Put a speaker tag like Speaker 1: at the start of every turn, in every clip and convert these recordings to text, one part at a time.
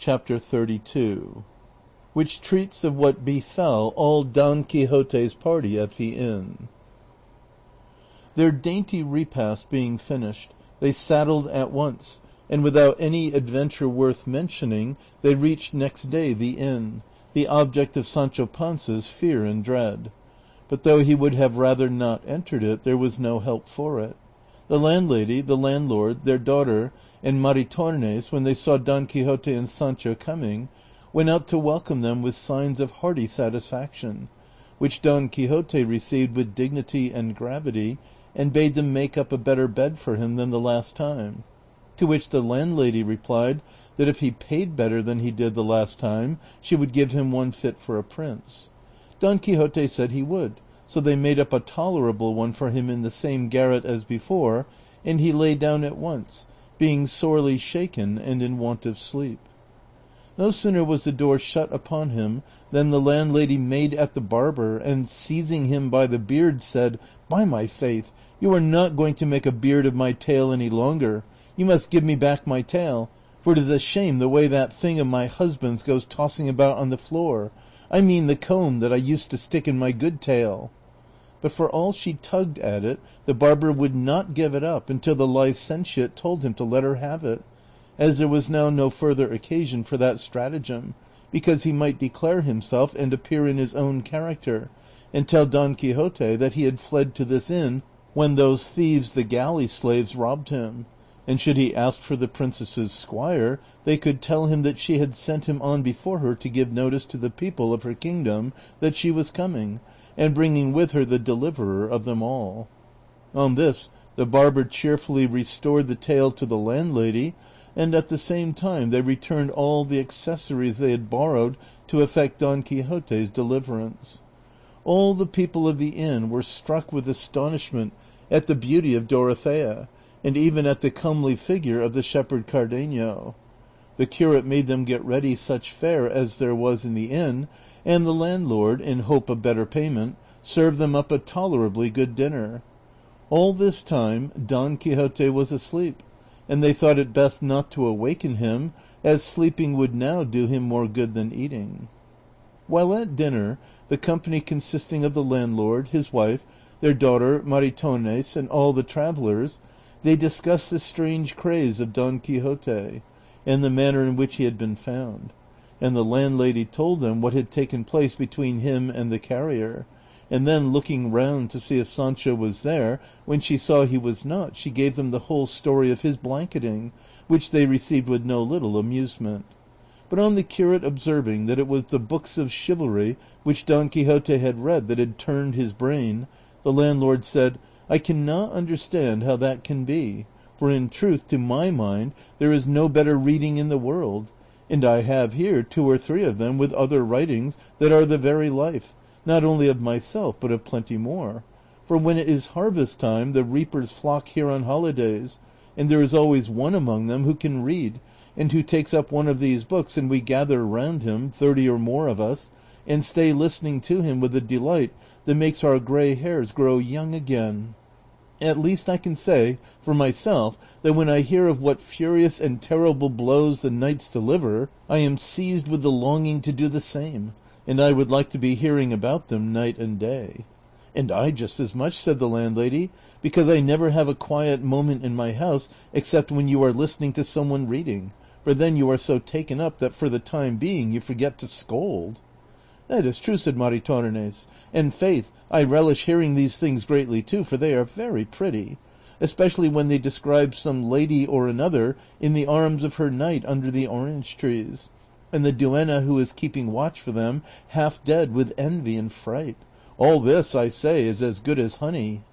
Speaker 1: chapter 32, which treats of what befell all Don Quixote's party at the inn. Their dainty repast being finished, they saddled at once, and without any adventure worth mentioning, they reached next day the inn, the object of Sancho Panza's fear and dread. But though he would have rather not entered it, there was no help for it. The landlady, the landlord, their daughter, and Maritornes, when they saw Don Quixote and Sancho coming, went out to welcome them with signs of hearty satisfaction, which Don Quixote received with dignity and gravity, and bade them make up a better bed for him than the last time. To which the landlady replied that if he paid better than he did the last time, she would give him one fit for a prince. Don Quixote said he would, so they made up a tolerable one for him in the same garret as before, and he lay down at once, being sorely shaken and in want of sleep. No sooner was the door shut upon him than the landlady made at the barber, and seizing him by the beard said, "By my faith, you are not going to make a beard of my tail any longer. You must give me back my tail, for it is a shame the way that thing of my husband's goes tossing about on the floor. I mean the comb that I used to stick in my good tail." But for all she tugged at it, the barber would not give it up until the licentiate told him to let her have it, as there was now no further occasion for that stratagem, because he might declare himself and appear in his own character, and tell Don Quixote that he had fled to this inn when those thieves the galley slaves robbed him, and should he ask for the princess's squire, they could tell him that she had sent him on before her to give notice to the people of her kingdom that she was coming, and bringing with her the deliverer of them all. On this the barber cheerfully restored the tail to the landlady, and at the same time they returned all the accessories they had borrowed to effect Don Quixote's deliverance. All the people of the inn were struck with astonishment at the beauty of Dorothea, and even at the comely figure of the shepherd Cardenio. The curate made them get ready such fare as there was in the inn, and the landlord, in hope of better payment, served them up a tolerably good dinner. All this time Don Quixote was asleep, and they thought it best not to awaken him, as sleeping would now do him more good than eating. While at dinner, the company consisting of the landlord, his wife, their daughter Maritornes, and all the travellers, they discussed the strange craze of Don Quixote, and the manner in which he had been found, and the landlady told them what had taken place between him and the carrier, and then looking round to see if Sancho was there, when she saw he was not, she gave them the whole story of his blanketing, which they received with no little amusement. But on the curate observing that it was the books of chivalry which Don Quixote had read that had turned his brain, the landlord said, "I cannot understand how that can be, for in truth, to my mind, there is no better reading in the world, and I have here 2 or 3 of them with other writings that are the very life, not only of myself, but of plenty more. For when it is harvest time, the reapers flock here on holidays, and there is always one among them who can read, and who takes up one of these books, and we gather round him, 30 or more of us, and stay listening to him with a delight that makes our gray hairs grow young again. At least I can say, for myself, that when I hear of what furious and terrible blows the knights deliver, I am seized with the longing to do the same, and I would like to be hearing about them night and day." "And I just as much," said the landlady, "because I never have a quiet moment in my house except when you are listening to some one reading, for then you are so taken up that for the time being you forget to scold." "That is true," said Maritornes, "and faith, I relish hearing these things greatly too, for they are very pretty, especially when they describe some lady or another in the arms of her knight under the orange trees, and the duenna who is keeping watch for them half dead with envy and fright. All this, I say, is as good as honey."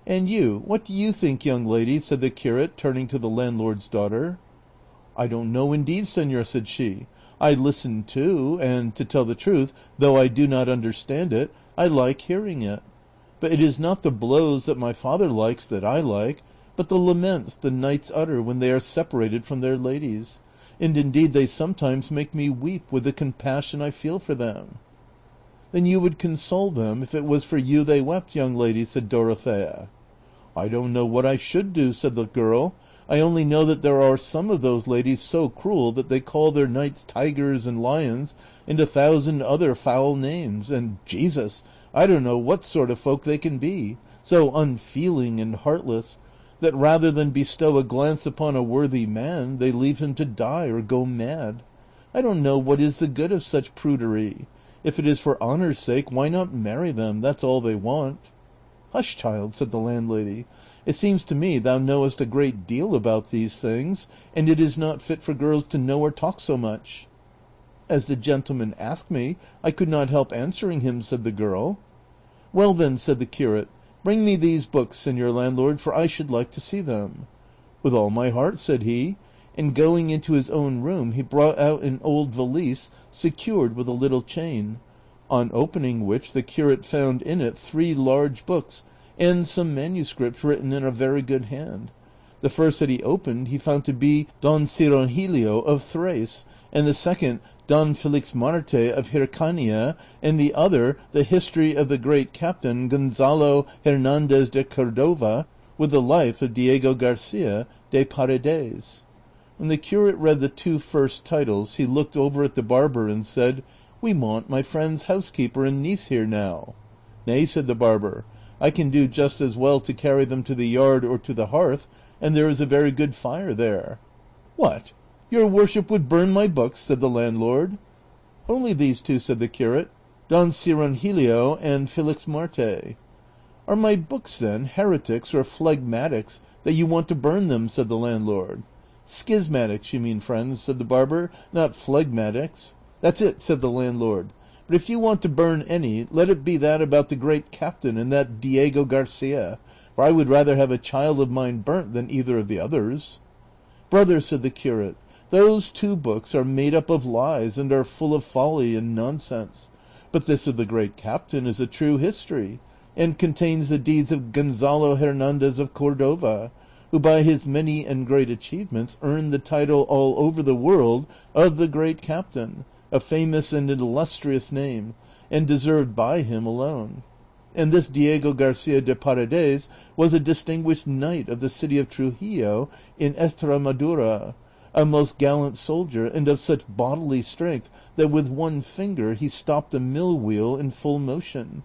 Speaker 1: "And you, what do you think, young lady?" said the curate, turning to the landlord's daughter. "I don't know indeed, senor," said she. "I listen too, and to tell the truth, though I do not understand it, I like hearing it. But it is not the blows that my father likes that I like, but the laments the knights utter when they are separated from their ladies, and indeed they sometimes make me weep with the compassion I feel for them." "Then you would console them if it was for you they wept, young lady," said Dorothea. I don't know what I should do, said the girl. I only know that there are some of those ladies so cruel that they call their knights tigers and lions and 1,000 other foul names, and Jesus, I don't know what sort of folk they can be, so unfeeling and heartless, that rather than bestow a glance upon a worthy man, they leave him to die or go mad. I don't know what is the good of such prudery. If it is for honor's sake, why not marry them? That's all they want. Hush, child, said the landlady. It seems to me thou knowest a great deal about these things, and it is not fit for girls to know or talk so much. As the gentleman asked me, I could not help answering him, said the girl. Well then, said the curate, bring me these books, señor landlord, for I should like to see them. With all my heart, said he, and going into his own room he brought out an old valise secured with a little chain, on opening which the curate found in it 3 large books and some manuscripts written in a very good hand. The first that he opened he found to be Don Cirongilio of Thrace, and the second Don Felix Marte of Hircania, and the other the history of the great captain Gonzalo Hernandez de Cordova, with the life of Diego Garcia de Paredes. When the curate read the 2 first titles, he looked over at the barber and said, We want my friend's housekeeper and niece here now. Nay, said the barber, I can do just as well to carry them to the yard or to the hearth, and there is a very good fire there. What? Your worship would burn my books, said the landlord. Only these 2, said the curate, Don Cirongilio and Felix Marte. Are my books, then, heretics or phlegmatics, that you want to burn them, said the landlord. Schismatics, you mean, friends, said the barber, not phlegmatics. That's it, said the landlord. But if you want to burn any, let it be that about the great captain and that Diego Garcia, for I would rather have a child of mine burnt than either of the others. Brother, said the curate, those 2 books are made up of lies and are full of folly and nonsense, but this of the great captain is a true history, and contains the deeds of Gonzalo Hernandez of Cordova, who by his many and great achievements earned the title all over the world of the great captain, a famous and illustrious name, and deserved by him alone. And this Diego Garcia de Paredes was a distinguished knight of the city of Trujillo in Estremadura, a most gallant soldier, and of such bodily strength that with one finger he stopped a mill wheel in full motion,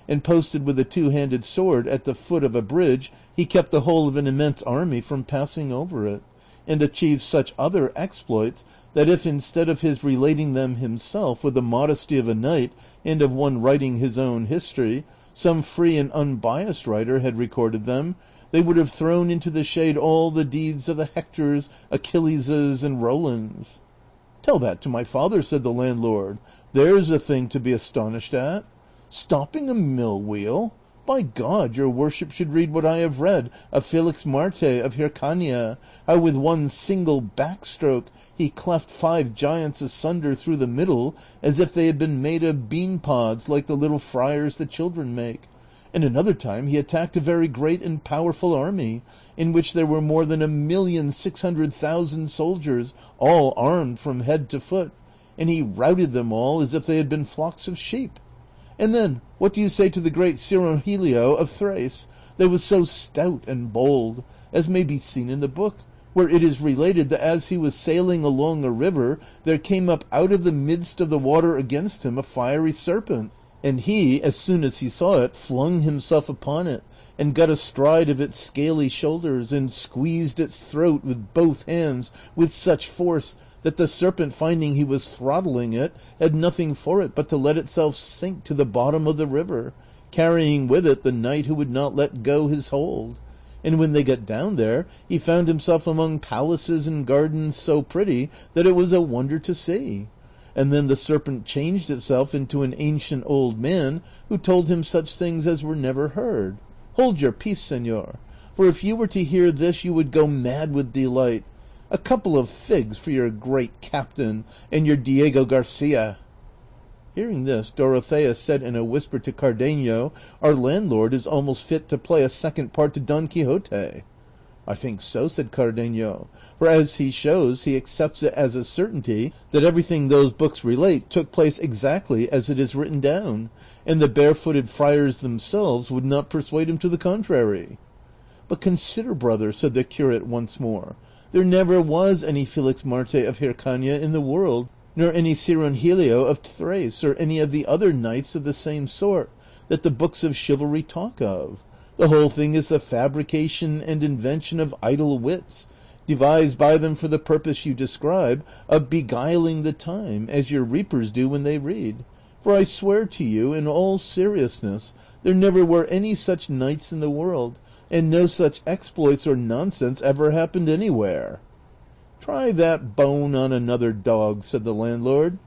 Speaker 1: and posted with a 2-handed sword at the foot of a bridge he kept the whole of an immense army from passing over it, and achieved such other exploits that if instead of his relating them himself with the modesty of a knight and of one writing his own history, some free and unbiased writer had recorded them, they would have thrown into the shade all the deeds of the Hectors, Achilleses, and Rolands. Tell that to my father, said the landlord. There's a thing to be astonished at. Stopping a mill wheel? By God, your worship should read what I have read of Felix Marte of Hircania, how with one single backstroke he cleft 5 giants asunder through the middle, as if they had been made of bean pods like the little friars the children make. And another time he attacked a very great and powerful army, in which there were more than 1,600,000 soldiers, all armed from head to foot, and he routed them all as if they had been flocks of sheep. And then, what do you say to the great Cirongilio of Thrace, that was so stout and bold, as may be seen in the book, where it is related that as he was sailing along a river, there came up out of the midst of the water against him a fiery serpent, and he, as soon as he saw it, flung himself upon it, and got astride of its scaly shoulders, and squeezed its throat with both hands with such force that the serpent, finding he was throttling it, had nothing for it but to let itself sink to the bottom of the river, carrying with it the knight who would not let go his hold. And when they got down there, he found himself among palaces and gardens so pretty that it was a wonder to see. And then the serpent changed itself into an ancient old man, who told him such things as were never heard. Hold your peace, senor, for if you were to hear this you would go mad with delight. A couple of figs for your great captain and your Diego Garcia. Hearing this, Dorothea said in a whisper to Cardenio, Our landlord is almost fit to play a second part to Don Quixote. I think so, said Cardenio, for as he shows, he accepts it as a certainty that everything those books relate took place exactly as it is written down, and the barefooted friars themselves would not persuade him to the contrary. But consider, brother, said the curate once more, there never was any Felix Marte of Hircania in the world, nor any Cirongilio of Thrace, or any of the other knights of the same sort that the books of chivalry talk of. The whole thing is the fabrication and invention of idle wits, devised by them for the purpose you describe of beguiling the time, as your reapers do when they read. For I swear to you, in all seriousness, there never were any such knights in the world, and no such exploits or nonsense ever happened anywhere. Try that bone on another dog, said the landlord,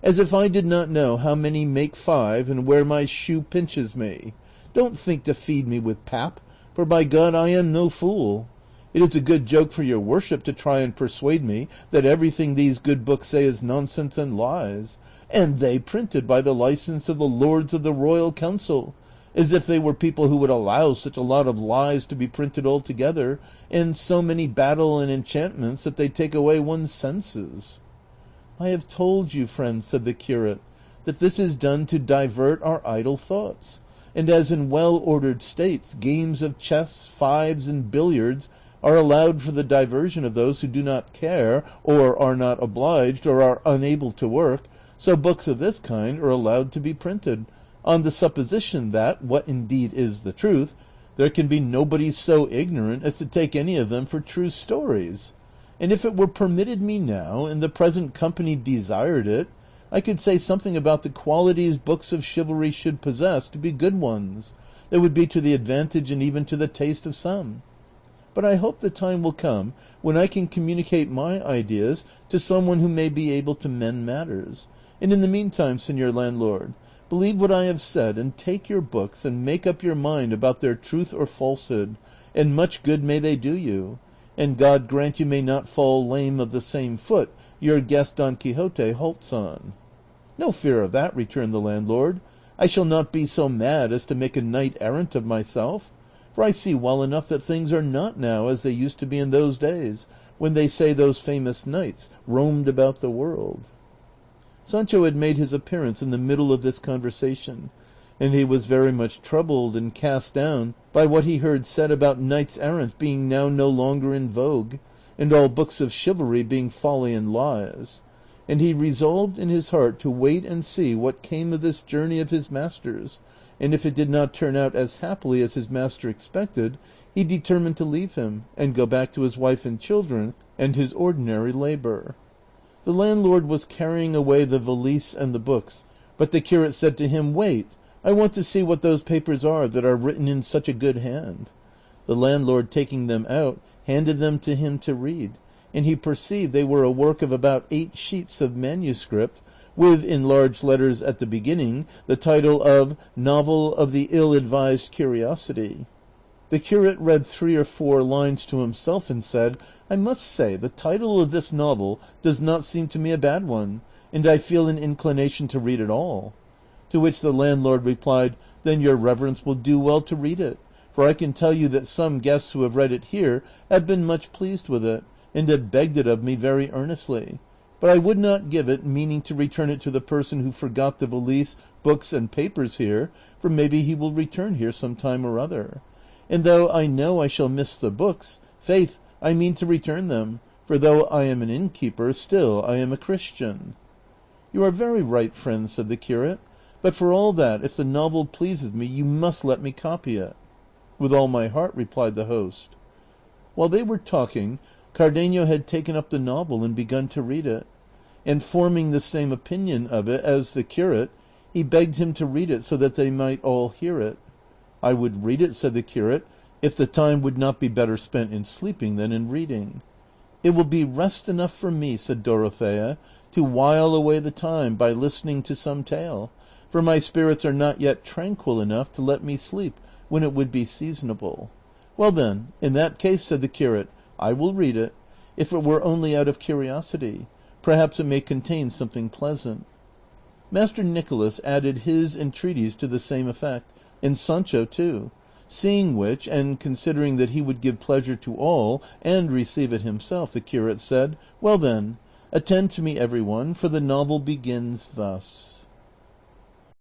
Speaker 1: as if I did not know how many make 5 and where my shoe pinches me. Don't think to feed me with pap, for by God I am no fool. It is a good joke for your worship to try and persuade me that everything these good books say is nonsense and lies, and they printed by the license of the lords of the royal council, as if they were people who would allow such a lot of lies to be printed altogether, and so many battle and enchantments that they take away one's senses. I have told you, friend, said the curate, that this is done to divert our idle thoughts, and as in well-ordered states games of chess, fives, and billiards are allowed for the diversion of those who do not care, or are not obliged, or are unable to work, so books of this kind are allowed to be printed, on the supposition that, what indeed is the truth, there can be nobody so ignorant as to take any of them for true stories. And if it were permitted me now, and the present company desired it, I could say something about the qualities books of chivalry should possess to be good ones, that would be to the advantage and even to the taste of some. But I hope the time will come when I can communicate my ideas to someone who may be able to mend matters. And in the meantime, Senor Landlord, believe what I have said, and take your books and make up your mind about their truth or falsehood, and much good may they do you. And God grant you may not fall lame of the same foot your guest Don Quixote halts on. No fear of that, returned the landlord. I shall not be so mad as to make a knight errant of myself, for I see well enough that things are not now as they used to be in those days, when they say those famous knights roamed about the world. Sancho had made his appearance in the middle of this conversation, and he was very much troubled and cast down by what he heard said about knights errant being now no longer in vogue, and all books of chivalry being folly and lies. And he resolved in his heart to wait and see what came of this journey of his master's, and if it did not turn out as happily as his master expected, he determined to leave him, and go back to his wife and children and his ordinary labor. The landlord was carrying away the valise and the books, but the curate said to him, "Wait, I want to see what those papers are that are written in such a good hand." The landlord, taking them out, handed them to him to read, and he perceived they were a work of about 8 sheets of manuscript, with, in large letters at the beginning, the title of Novel of the Ill-Advised Curiosity. The curate read 3 or 4 lines to himself and said, "I must say the title of this novel does not seem to me a bad one, and I feel an inclination to read it all." To which the landlord replied, "Then your reverence will do well to read it, for I can tell you that some guests who have read it here have been much pleased with it, and have begged it of me very earnestly. But I would not give it, meaning to return it to the person who forgot the valise, books, and papers here, for maybe he will return here some time or other. And though I know I shall miss the books, faith, I mean to return them, for though I am an innkeeper, still I am a Christian." "You are very right, friend," said the curate, "but for all that, if the novel pleases me, you must let me copy it." "With all my heart," replied the host. While they were talking, Cardenio had taken up the novel and begun to read it, and forming the same opinion of it as the curate, he begged him to read it so that they might all hear it. "I would read it," said the curate, "if the time would not be better spent in sleeping than in reading." "It will be rest enough for me," said Dorothea, "to while away the time by listening to some tale, for my spirits are not yet tranquil enough to let me sleep when it would be seasonable." "Well then, in that case," said the curate, "I will read it, if it were only out of curiosity. Perhaps it may contain something pleasant." Master Nicholas added his entreaties to the same effect, and Sancho too, seeing which, and considering that he would give pleasure to all and receive it himself, the curate said, "Well then, attend to me every one, for the novel begins thus."